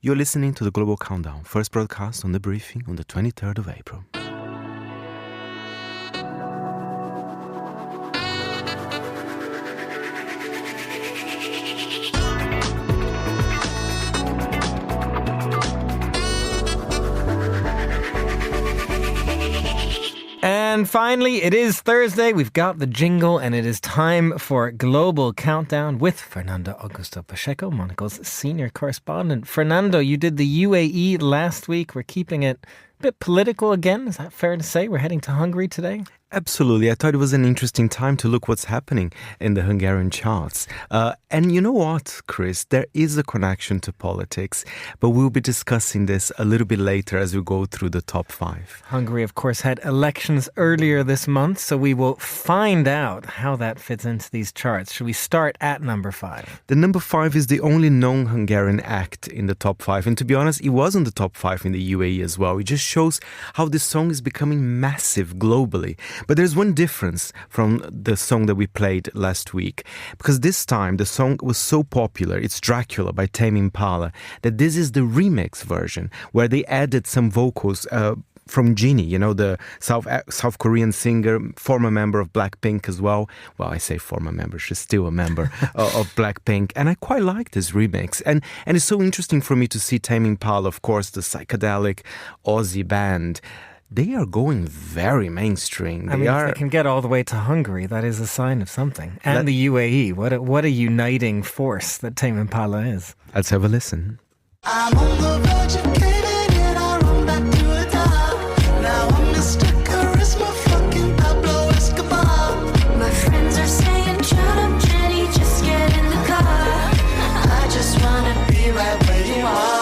You're listening to the Global Countdown, first broadcast on the briefing on the 23rd of April. And finally, it is Thursday. We've got the jingle, and it is time for Global Countdown with Fernando Augusto Pacheco, Monocle's senior correspondent. Fernando, you did the UAE last week. We're keeping it a bit political again. Is that fair to say? We're heading to Hungary today. Absolutely. I thought it was an interesting time to look what's happening in the Hungarian charts. And you know what, Chris? There is a connection to politics, but we'll be discussing this a little bit later as we go through the top 5. Hungary, of course, had elections earlier this month, so we will find out how that fits into these charts. Should we start at number 5? The number 5 is the only known Hungarian act in the top 5. And to be honest, it was in the top 5 in the UAE as well. It just shows how this song is becoming massive globally. But there's one difference from the song that we played last week, because this time the song was so popular, it's Dracula by Tame Impala, that this is the remix version where they added some vocals from Genie, you know, the South Korean singer, former member of Blackpink as well. Well, I say former member, she's still a member of Blackpink. And I quite like this remix. And it's so interesting for me to see Tame Impala, of course, the psychedelic Aussie band. They are going very mainstream. If they can get all the way to Hungary, that is a sign of something. And the UAE, what a uniting force that Tame Impala is. Let's have a listen. I'm on the verge of caving in, I run back to the top. Now I'm Mr. Charisma, fucking Pablo Escobar. My friends are saying, shut up, Jenny, just get in the car. I just wanna be right where you are.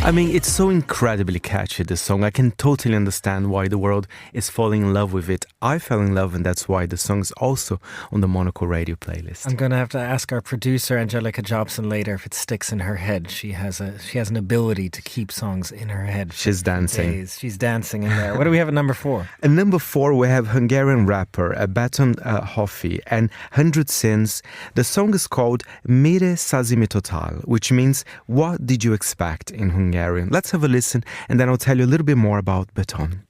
I mean, it's so incredibly catchy, this song. I can totally understand why the world is falling in love with it. I fell in love, and that's why the song is also on the Monocle Radio playlist. I'm going to have to ask our producer, Angelica Jobson, later if it sticks in her head. She has an ability to keep songs in her head. She's dancing. Days. She's dancing in there. What do we have at number 4? At number 4, we have Hungarian rapper Beton Hoffi and 100 Sins. The song is called Mire Százimi Total, which means, what did you expect in Hungarian? Let's have a listen, and then I'll tell you a little bit more about Beton.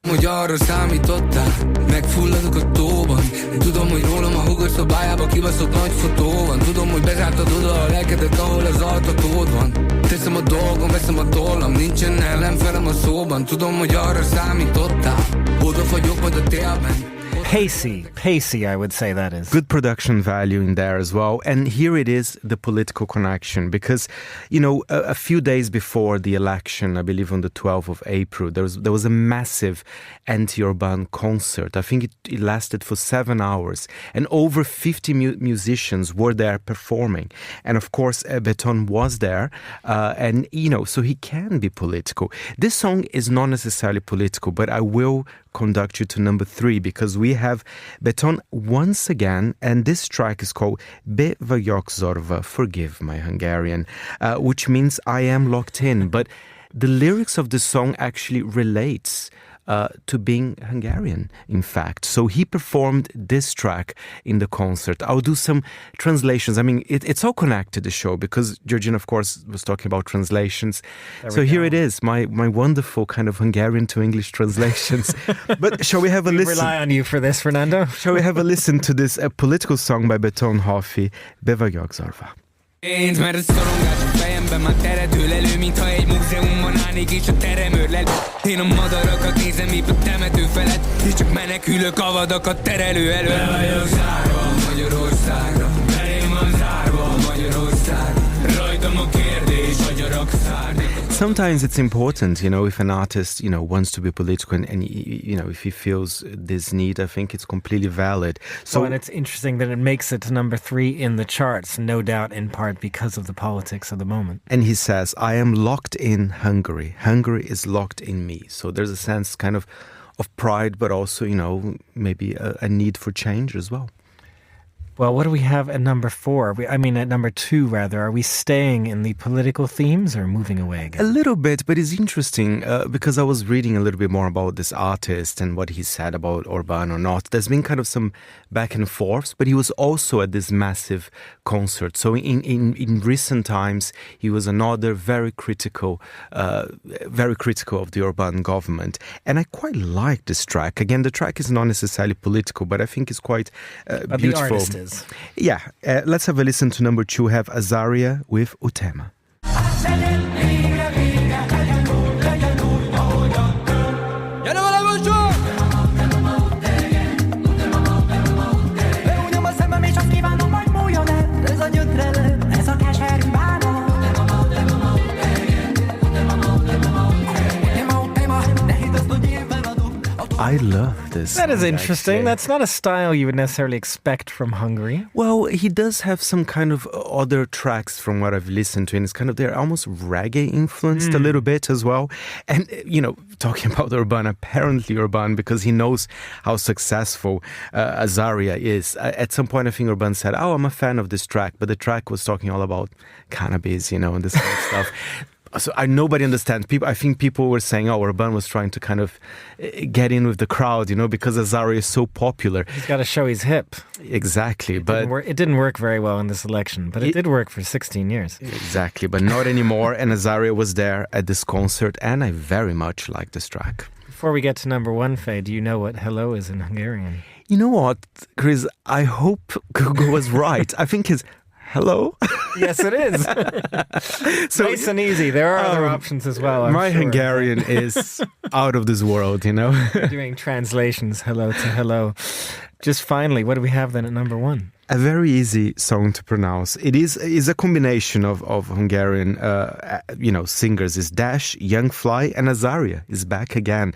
Hogy arra számítottál, megfulladok a tóban. Tudom, hogy rólam a hugos szobájába kibaszott nagy fotó van. Tudom, hogy bezártad oda a lelkedet, ahol az altatód van. Teszem a dolgom, veszem a tollam, nincsen ellenfelem a szóban. Tudom, hogy arra számítottál, oda fagyok majd a télben. Pacey, I would say that is. Good production value in there as well. And here it is, the political connection. Because, you know, a few days before the election, I believe on the 12th of April, there was a massive anti-urban concert. I think it lasted for 7 hours. And over 50 musicians were there performing. And of course, Beton was there. And, you know, so he can be political. This song is not necessarily political, but I will conduct you to number 3, because we have Beton once again, and this track is called Be vagyok zorva, forgive my Hungarian, which means I am locked in. But the lyrics of the song actually relates to being Hungarian, in fact. So he performed this track in the concert. I'll do some translations. I mean, it's all connected, the show, because Georgina, of course, was talking about translations. So here it is, my wonderful kind of Hungarian to English translations. But shall we have a listen? Rely on you for this, Fernando. Shall we have a listen to this political song by Beton Hoffi, Be vagyok zorva? Pénz, mert a szorongás a fejemben már teredől elő, mintha egy múzeumban állnék és a terem őrlel. Én a madarakat nézem épp a temető felett, és csak menekülök a vadakat terelő elő. Be vagyok zárva Magyarországra, belém van zárva Magyarország. Rajtam a kérdés, agyarak szárnyak. Sometimes it's important, you know, if an artist, you know, wants to be political and you know, if he feels this need, I think it's completely valid. So, and it's interesting that it makes it to number 3 in the charts, no doubt in part because of the politics of the moment. And he says, I am locked in Hungary. Hungary is locked in me. So there's a sense kind of pride, but also, you know, maybe a need for change as well. Well, what do we have at number 4? At number 2, rather. Are we staying in the political themes or moving away A again? little bit, but it's interesting because I was reading a little bit more about this artist and what he said about Orban or not. There's been kind of some back and forths, but he was also at this massive concert. So in recent times, he was another very critical of the Orban government. And I quite like this track. Again, the track is not necessarily political, but I think it's quite But beautiful. the artist is. Yeah, let's have a listen to number 2. We have Azaria with Utema. I love this. That is song, interesting. actually. That's not a style you would necessarily expect from Hungary. Well, he does have some kind of other tracks from what I've listened to, and it's kind of, they're almost reggae influenced a little bit as well. And, talking about Urban, apparently Urban, because he knows how successful Azaria is. At some point, I think Urban said, I'm a fan of this track, but the track was talking all about cannabis, and this kind of stuff. So nobody understands. I think people were saying, Orban was trying to kind of get in with the crowd, because Azaria is so popular. He's got to show he's hip. Exactly. It didn't work very well in this election, but it did work for 16 years. Exactly, but not anymore. And Azaria was there at this concert, and I very much like this track. Before we get to number 1, Faye, do you know what hello is in Hungarian? You know what, Chris? I hope Google was right. I think it's hello. Yes, it is. So Nice and easy. There are other options as well. I'm my sure. Hungarian is out of this world, Doing translations, hello to hello. Just finally, what do we have then at number 1? A very easy song to pronounce. It is a combination of Hungarian, singers. Is Dash, Young Fly, and Azaria is back again.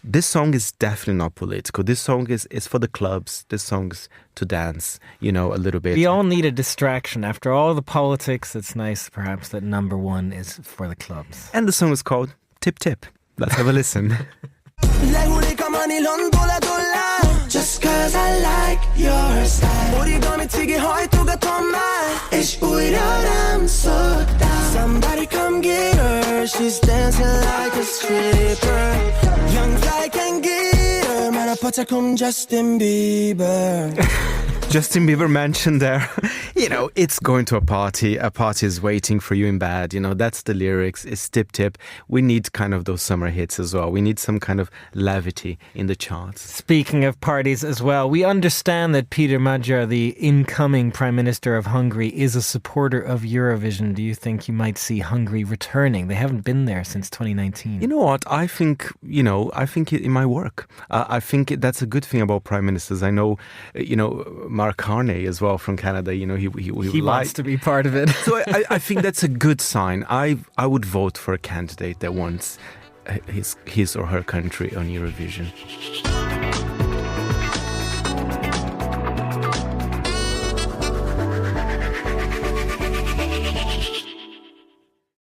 This song is definitely not political. This song is for the clubs. This song's to dance, a little bit. We all need a distraction. After all the politics, it's nice perhaps that number 1 is for the clubs. And the song is called Tip Tip. Let's have a listen. Just cause I like your style 오리가미 튀기 hajtogatom már És újra rám szóltál Somebody come get her She's dancing like a stripper Young fly can get her Man I put her come Justin Bieber Justin Bieber mentioned there, it's going to a party. A party is waiting for you in bed. That's the lyrics. It's tip tip. We need kind of those summer hits as well. We need some kind of levity in the charts. Speaking of parties as well, we understand that Peter Magyar, the incoming Prime Minister of Hungary, is a supporter of Eurovision. Do you think you might see Hungary returning? They haven't been there since 2019. You know what? I think it might work. I think that's a good thing about prime ministers. I know, Mark Carney as well from Canada, he wants to be part of it. So I think that's a good sign. I would vote for a candidate that wants his or her country on Eurovision.